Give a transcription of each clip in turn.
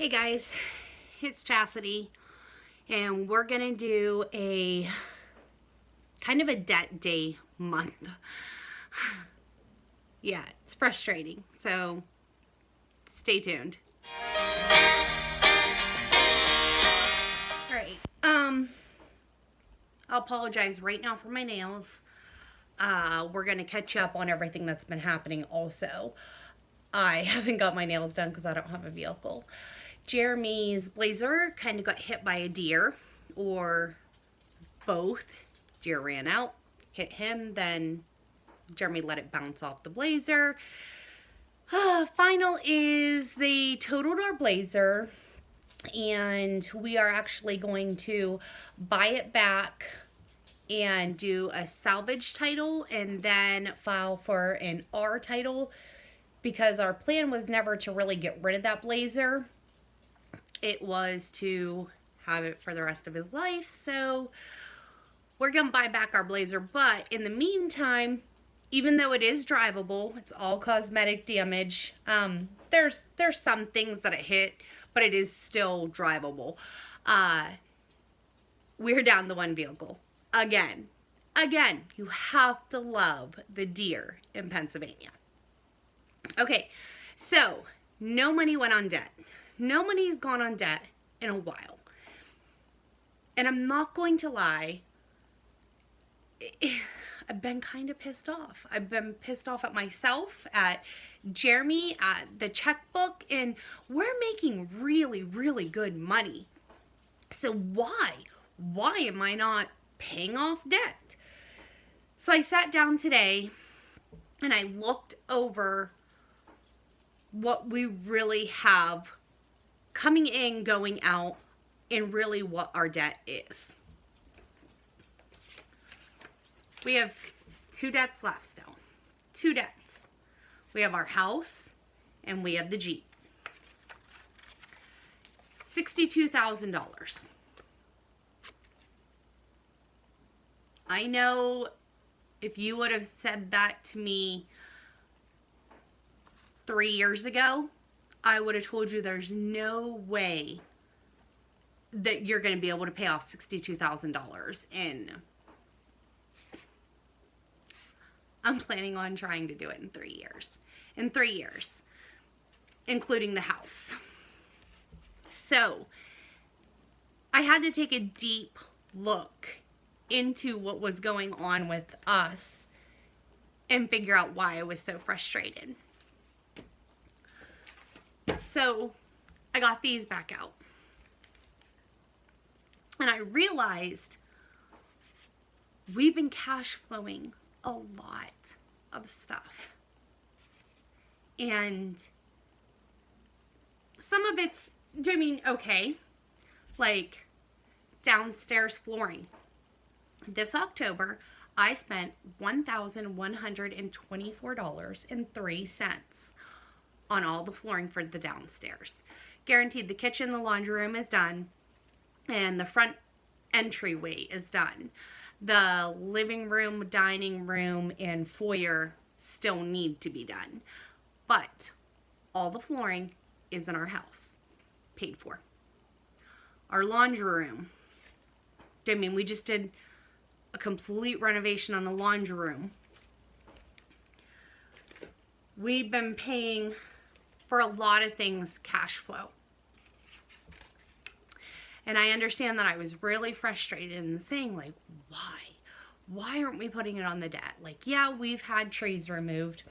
Hey guys, it's Chastity, and we're gonna do a kind of a debt day month. Yeah, it's frustrating, so stay tuned. Alright, I'll apologize right now for my nails. We're gonna catch up on everything that's been happening also. I haven't got my nails done because I don't have a vehicle. Jeremy's blazer kind of got hit by a deer, or both. Deer ran out, hit him, then Jeremy let it bounce off the blazer. Final is they totaled our blazer, and we are actually going to buy it back and do a salvage title and then file for an R title, because our plan was never to really get rid of that blazer. It was to have it for the rest of his life. So we're going to buy back our blazer. But in the meantime, even though it is drivable, it's all cosmetic damage. There's some things that it hit, but it is still drivable. We're down the one vehicle. Again, you have to love the deer in Pennsylvania. Okay, so no money went on debt. No money's gone on debt in a while. And I'm not going to lie, I've been kind of pissed off. I've been pissed off at myself, at Jeremy, at the checkbook, and we're making really, really good money. So why am I not paying off debt? So I sat down today and I looked over what we really have coming in, going out, and really what our debt is. We have two debts left still. Two debts. We have our house and we have the Jeep. $62,000. I know if you would have said that to me 3 years ago, I would have told you there's no way that you're going to be able to pay off $62,000 in. I'm planning on trying to do it in 3 years. In 3 years, including the house. So, I had to take a deep look into what was going on with us and figure out why I was so frustrated. So I got these back out. And I realized we've been cash flowing a lot of stuff. And some of it's, okay, like downstairs flooring. This October, I spent $1,124.03 on all the flooring for the downstairs. Guaranteed the kitchen, the laundry room is done, and the front entryway is done. The living room, dining room, and foyer still need to be done. But all the flooring is in our house, paid for. Our laundry room, we just did a complete renovation on the laundry room. We've been paying for a lot of things cash flow. And I understand that I was really frustrated and saying, like, why aren't we putting it on the debt? Like, yeah, we've had trees removed.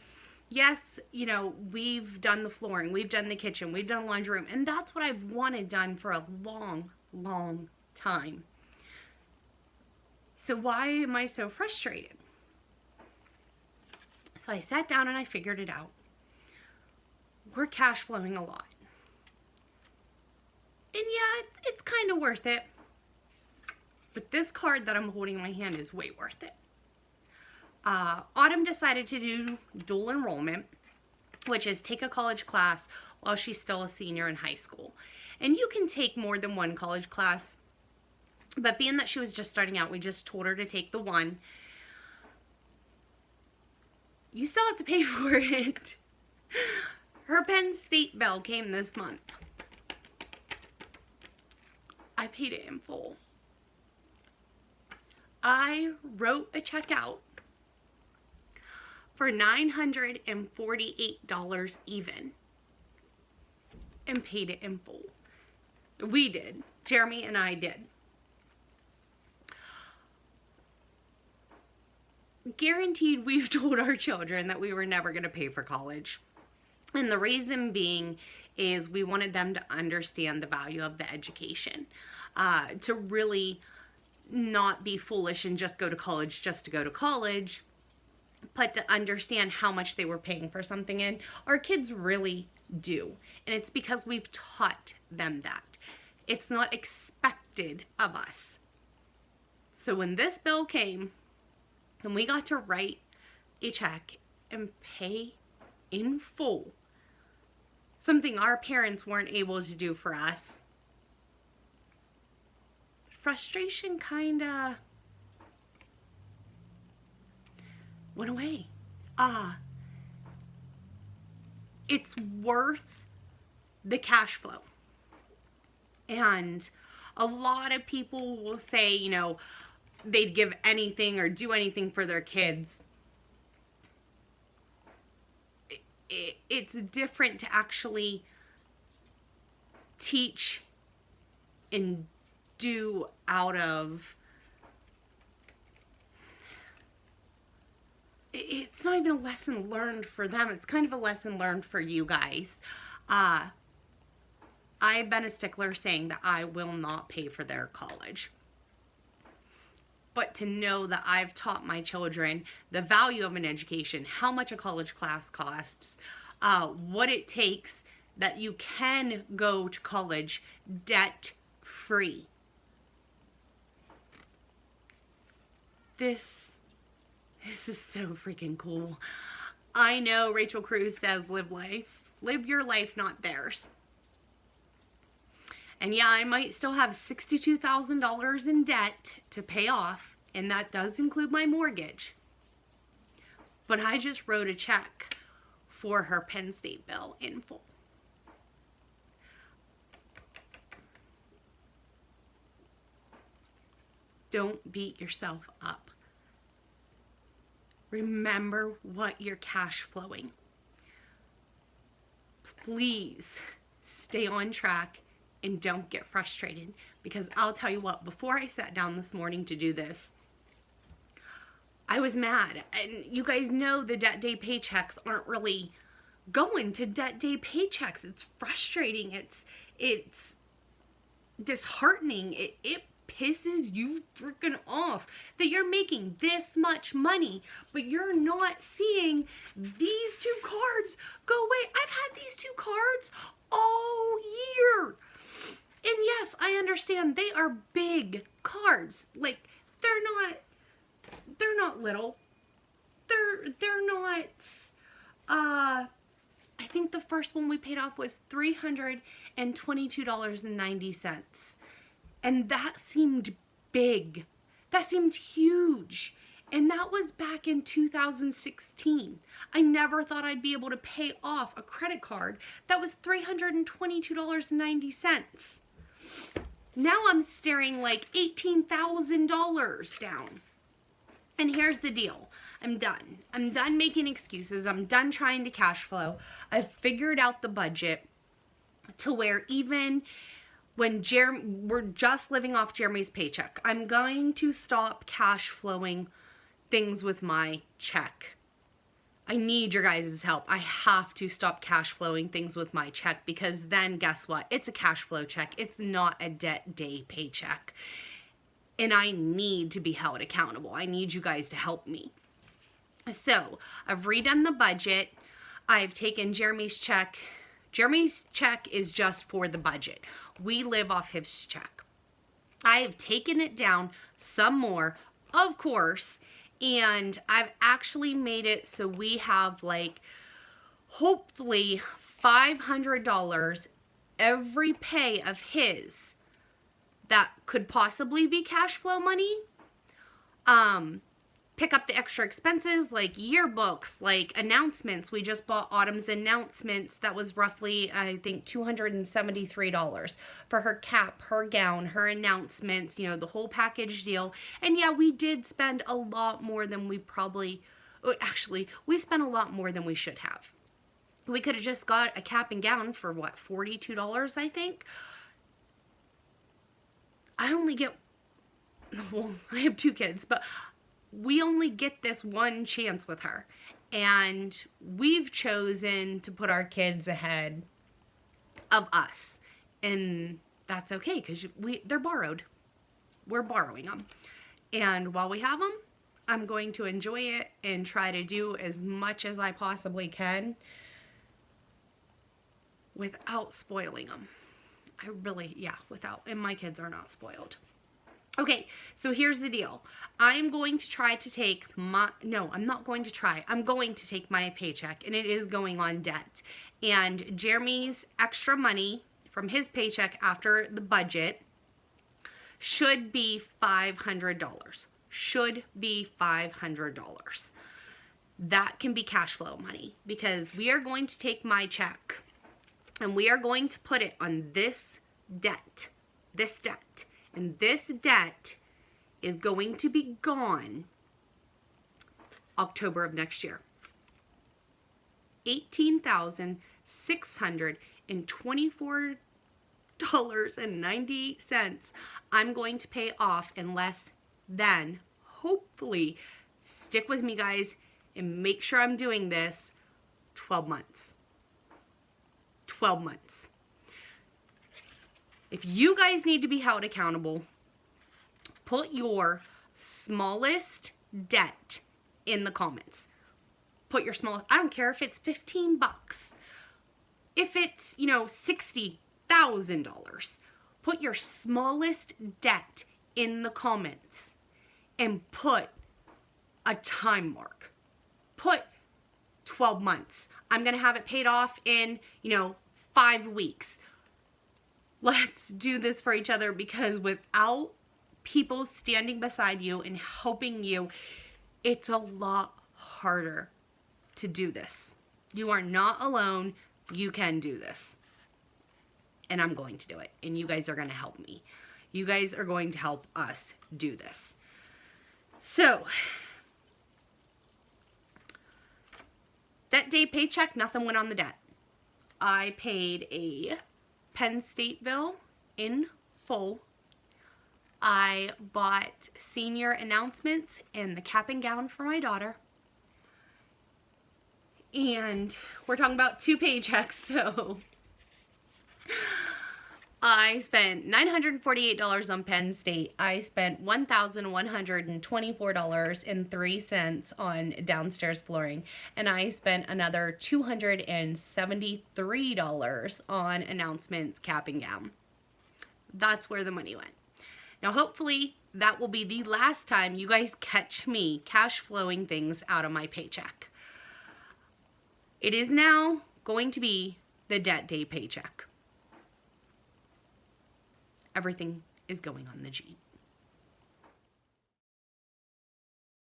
Yes, we've done the flooring, we've done the kitchen, we've done the laundry room, and that's what I've wanted done for a long, long time. So why am I so frustrated? So I sat down and I figured it out. We're cash flowing a lot. And yeah, it's kind of worth it. But this card that I'm holding in my hand is way worth it. Autumn decided to do dual enrollment, which is take a college class while she's still a senior in high school. And you can take more than one college class. But being that she was just starting out, we just told her to take the one. You still have to pay for it. Her Penn State bill came this month. I paid it in full. I wrote a check out for $948 even and paid it in full. We did. Jeremy and I did. Guaranteed, we've told our children that we were never going to pay for college. And the reason being is we wanted them to understand the value of the education, to really not be foolish and just go to college just to go to college, but to understand how much they were paying for something. And our kids really do. And it's because we've taught them that. It's not expected of us. So when this bill came and we got to write a check and pay in full, something our parents weren't able to do for us, frustration kinda went away. It's worth the cash flow. And a lot of people will say, you know, they'd give anything or do anything for their kids. It's different to actually teach and do out of, it's not even a lesson learned for them. It's kind of a lesson learned for you guys. I've been a stickler saying that I will not pay for their college. But to know that I've taught my children the value of an education, how much a college class costs, what it takes, that you can go to college debt-free. This is so freaking cool. I know Rachel Cruz says live your life, not theirs. And yeah, I might still have $62,000 in debt to pay off, and that does include my mortgage. But I just wrote a check for her Penn State bill in full. Don't beat yourself up. Remember what you're cash flowing. Please stay on track and don't get frustrated, because I'll tell you what, before I sat down this morning to do this, I was mad. And you guys know the Debtday paychecks aren't really going to Debtday paychecks. It's frustrating. It's disheartening. It pisses you freaking off that you're making this much money, but you're not seeing these two cards go away. I've had these two cards all year. And yes, I understand they are big cards. Like, they're not little. They're not, I think the first one we paid off was $322.90. And that seemed big. That seemed huge. And that was back in 2016. I never thought I'd be able to pay off a credit card that was $322.90. Now I'm staring like $18,000 down. And here's the deal. I'm done. I'm done making excuses. I'm done trying to cash flow. I've figured out the budget to where even when we're just living off Jeremy's paycheck, I'm going to stop cash flowing things with my check. I need your guys' help. I have to stop cash flowing things with my check, because then guess what? It's a cash flow check. It's not a Debtday paycheck. And I need to be held accountable. I need you guys to help me. So I've redone the budget. I've taken Jeremy's check. Jeremy's check is just for the budget. We live off his check. I have taken it down some more, of course, and I've actually made it so we have like hopefully $500 every pay of his that could possibly be cash flow money, pick up the extra expenses like yearbooks, like announcements. We just bought Autumn's announcements. That was roughly, I think, $273 for her cap, her gown, her announcements, you know, the whole package deal. And yeah, we did spend a lot more than we probably, actually, we spent a lot more than we should have. We could have just got a cap and gown for what, $42, I think. I only get, well, I have 2 kids, but we only get this one chance with her. And we've chosen to put our kids ahead of us. And that's okay, because they're borrowed. We're borrowing them. And while we have them, I'm going to enjoy it and try to do as much as I possibly can without spoiling them. And my kids are not spoiled. Okay, so here's the deal. I'm going to try to take I'm not going to try. I'm going to take my paycheck, and it is going on debt. And Jeremy's extra money from his paycheck after the budget should be $500. Should be $500. That can be cash flow money, because we are going to take my check and we are going to put it on this debt. And this debt is going to be gone October of next year. $18,624.98 I'm going to pay off in less than, hopefully, stick with me guys and make sure I'm doing this, 12 months. 12 months. If you guys need to be held accountable, put your smallest debt in the comments. Put your smallest, I don't care if it's $15. If it's, $60,000, put your smallest debt in the comments and put a time mark. Put 12 months. I'm going to have it paid off in, 5 weeks. Let's do this for each other, because without people standing beside you and helping you, it's a lot harder to do this. You are not alone. You can do this. And I'm going to do it. And you guys are going to help me. You guys are going to help us do this. So, Debtday paycheck, nothing went on the debt. I paid a Penn State bill in full. I bought senior announcements and the cap and gown for my daughter. And we're talking about 2 paychecks, so I spent $948 on Penn State. I spent $1,124.03 on downstairs flooring. And I spent another $273 on announcements, cap and gown. That's where the money went. Now, hopefully, that will be the last time you guys catch me cash flowing things out of my paycheck. It is now going to be the Debtday paycheck. Everything is going on the G.